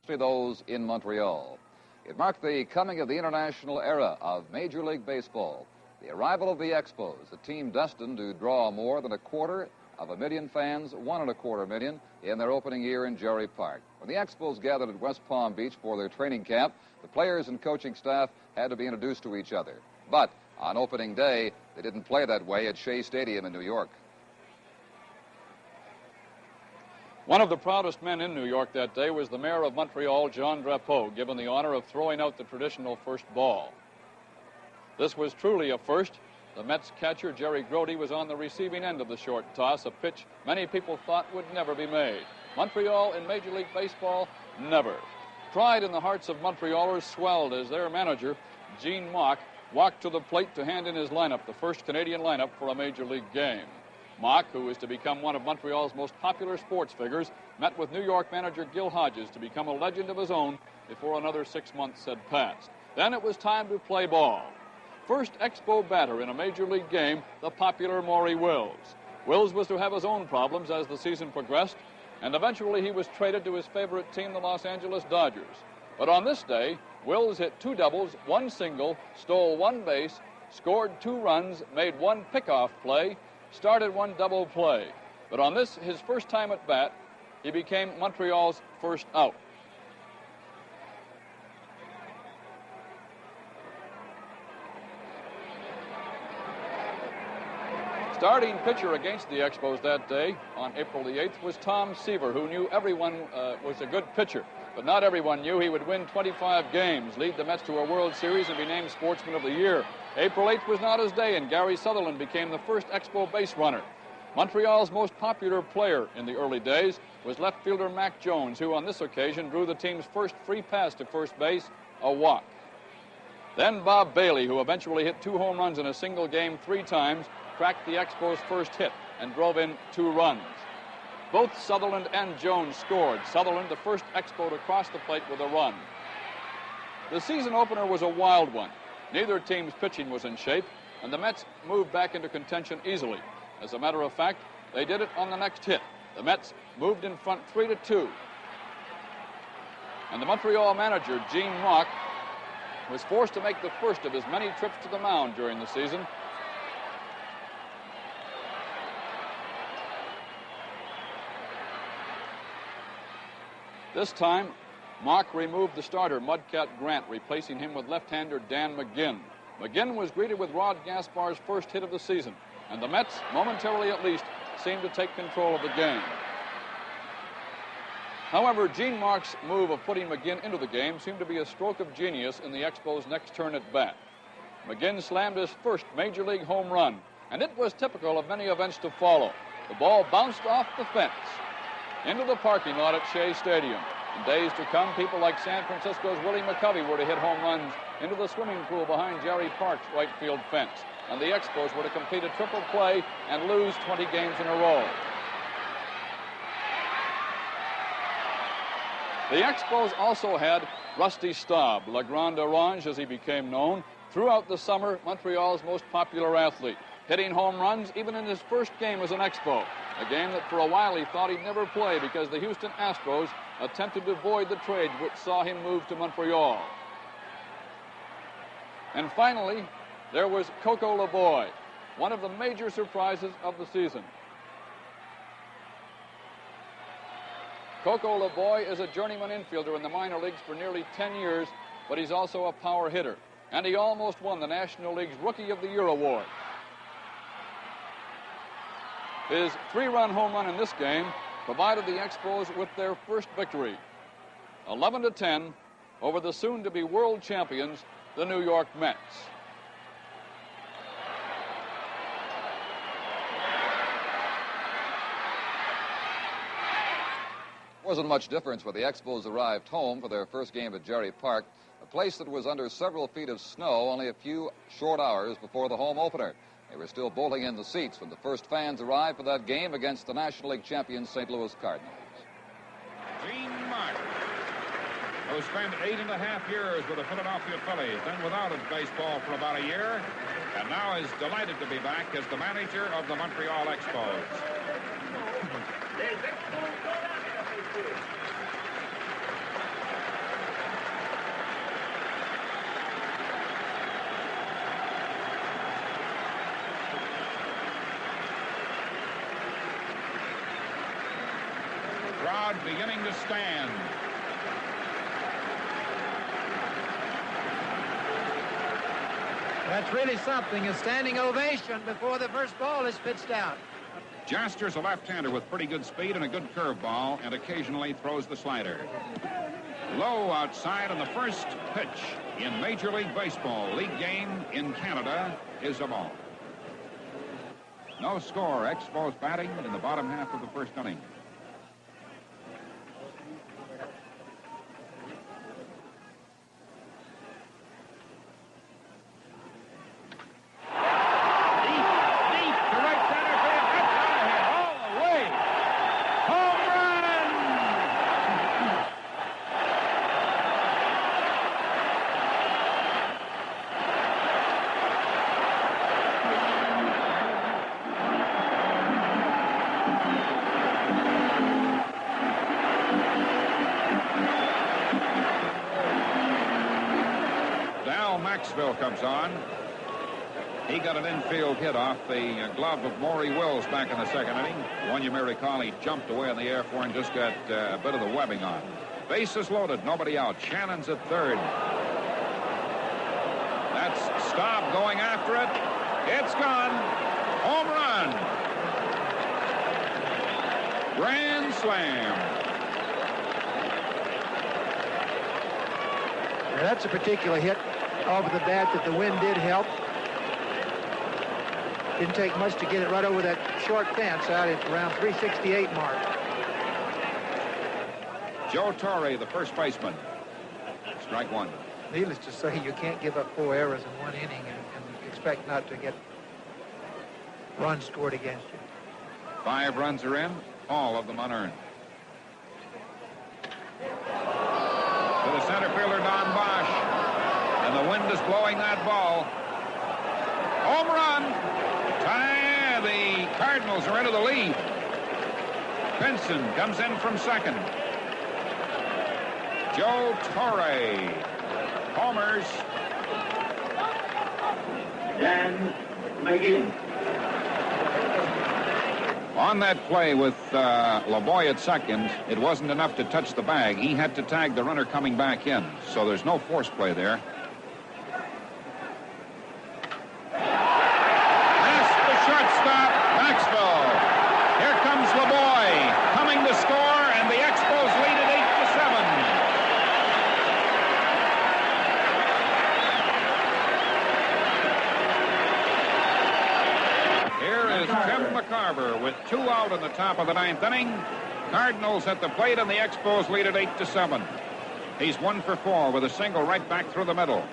especially those in Montreal. It marked the coming of the international era of Major League Baseball, the arrival of the Expos, a team destined to draw more than 250,000 fans, 1.25 million, in their opening year in Jerry Park. When the Expos gathered at West Palm Beach for their training camp, the players and coaching staff had to be introduced to each other. But on opening day, they didn't play that way at Shea Stadium in New York. One of the proudest men in New York that day was the mayor of Montreal, Jean Drapeau, given the honor of throwing out the traditional first ball. This was truly a first. The Mets catcher, Jerry Grody, was on the receiving end of the short toss, a pitch many people thought would never be made. Montreal in Major League Baseball, never. Pride in the hearts of Montrealers swelled as their manager, Gene Mauch, walked to the plate to hand in his lineup, the first Canadian lineup for a Major League game. Mauch, who is to become one of Montreal's most popular sports figures, met with New York manager Gil Hodges to become a legend of his own before another 6 months had passed. Then it was time to play ball. First Expo batter in a Major League game, the popular Maury Wills. Wills was to have his own problems as the season progressed, and eventually he was traded to his favorite team, the Los Angeles Dodgers. But on this day, Wills hit 2 doubles, 1 single, stole 1 base, scored 2 runs, made 1 pickoff play, started 1 double play. But on this, his first time at bat, he became Montreal's first out. Starting pitcher against the Expos that day, on April the 8th, was Tom Seaver, who knew everyone was a good pitcher. But not everyone knew he would win 25 games, lead the Mets to a World Series, and be named Sportsman of the Year. April 8th was not his day, and Gary Sutherland became the first Expo base runner. Montreal's most popular player in the early days was left fielder Mac Jones, who on this occasion drew the team's first free pass to first base, a walk. Then Bob Bailey, who eventually hit 2 home runs in a single game 3 times, cracked the Expos' first hit and drove in 2 runs. Both Sutherland and Jones scored. Sutherland, the first Expo to cross the plate with a run. The season opener was a wild one. Neither team's pitching was in shape, and the Mets moved back into contention easily. As a matter of fact, they did it on the next hit. The Mets moved in front 3-2. And the Montreal manager, Gene Mauch, was forced to make the first of his many trips to the mound during the season. This time, Mauch removed the starter, Mudcat Grant, replacing him with left-hander Dan McGinn. McGinn was greeted with Rod Gaspar's first hit of the season, and the Mets, momentarily at least, seemed to take control of the game. However, Gene Mauch's move of putting McGinn into the game seemed to be a stroke of genius in the Expos' next turn at bat. McGinn slammed his first Major League home run, and it was typical of many events to follow. The ball bounced off the fence into the parking lot at Shea Stadium. In days to come, people like San Francisco's Willie McCovey were to hit home runs into the swimming pool behind Jerry Park's right field fence, and the Expos were to complete a triple play and lose 20 games in a row. The Expos also had Rusty Staub, La Grande Orange as he became known, throughout the summer Montreal's most popular athlete, hitting home runs even in his first game as an Expo, a game that for a while he thought he'd never play because the Houston Astros attempted to void the trade which saw him move to Montreal. And finally, there was Coco LeBoy, one of the major surprises of the season. Coco LeBoy is a journeyman infielder in the minor leagues for nearly 10 years, but he's also a power hitter, and he almost won the National League's Rookie of the Year award. His 3-run home run in this game provided the Expos with their first victory, 11-10 over the soon-to-be world champions, the New York Mets. Wasn't much difference when the Expos arrived home for their first game at Jerry Park, a place that was under several feet of snow only a few short hours before the home opener. They were still bolting in the seats when the first fans arrived for that game against the National League champion St. Louis Cardinals. Gene Mauch, who spent 8.5 years with the Philadelphia Phillies, then without his baseball for about a year, and now is delighted to be back as the manager of the Montreal Expos. crowd beginning to stand. That's really something, a standing ovation before the first ball is pitched out. Jaster's a left-hander with pretty good speed and a good curveball, and occasionally throws the slider. Low outside, and the first pitch in Major League Baseball, league game in Canada, is a ball. No score. Expos batting in the bottom half of the first inning. Maxwell comes on. He got an infield hit off the glove of Maury Wills back in the second inning. One you may recall, he jumped away in the air for and just got a bit of the webbing on. Bases loaded, nobody out. Shannon's at third. That's Staub going after it. It's gone. Home run. Grand slam. Now, that's a particular hit over the bat that the wind did help. Didn't take much to get it right over that short fence out at around 368 mark. Joe Torre, the first baseman. Strike one. Needless to say, you can't give up 4 errors in 1 inning and expect not to get runs scored against you. 5 runs are in, all of them unearned. To the center fielder, Don Bosch. And the wind is blowing that ball. Home run. Tie. The Cardinals are into the lead. Benson comes in from second. Joe Torre homers. Dan McGinn. On that play with LeBoy at second, it wasn't enough to touch the bag. He had to tag the runner coming back in, so there's no force play there. Past the shortstop, Maxwell. Here comes LeBoy coming to score, and the Expos lead it 8-7. Here is Tim McCarver with 2 out in the top of the 9th inning. Cardinals at the plate, and the Expos lead it 8-7. He's 1 for 4 with a single right back through the middle.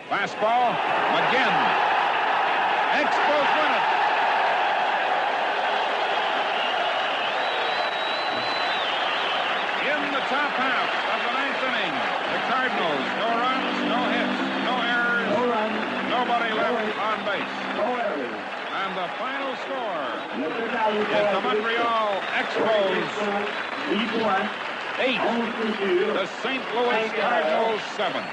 Fastball, McGinn. Expos win it. In the top half of the 9th inning, the Cardinals, no runs, no hits, no errors, No runs. nobody left on base. No errors. And the final score is the Montreal Expos 8, the St. Louis Cardinals 7.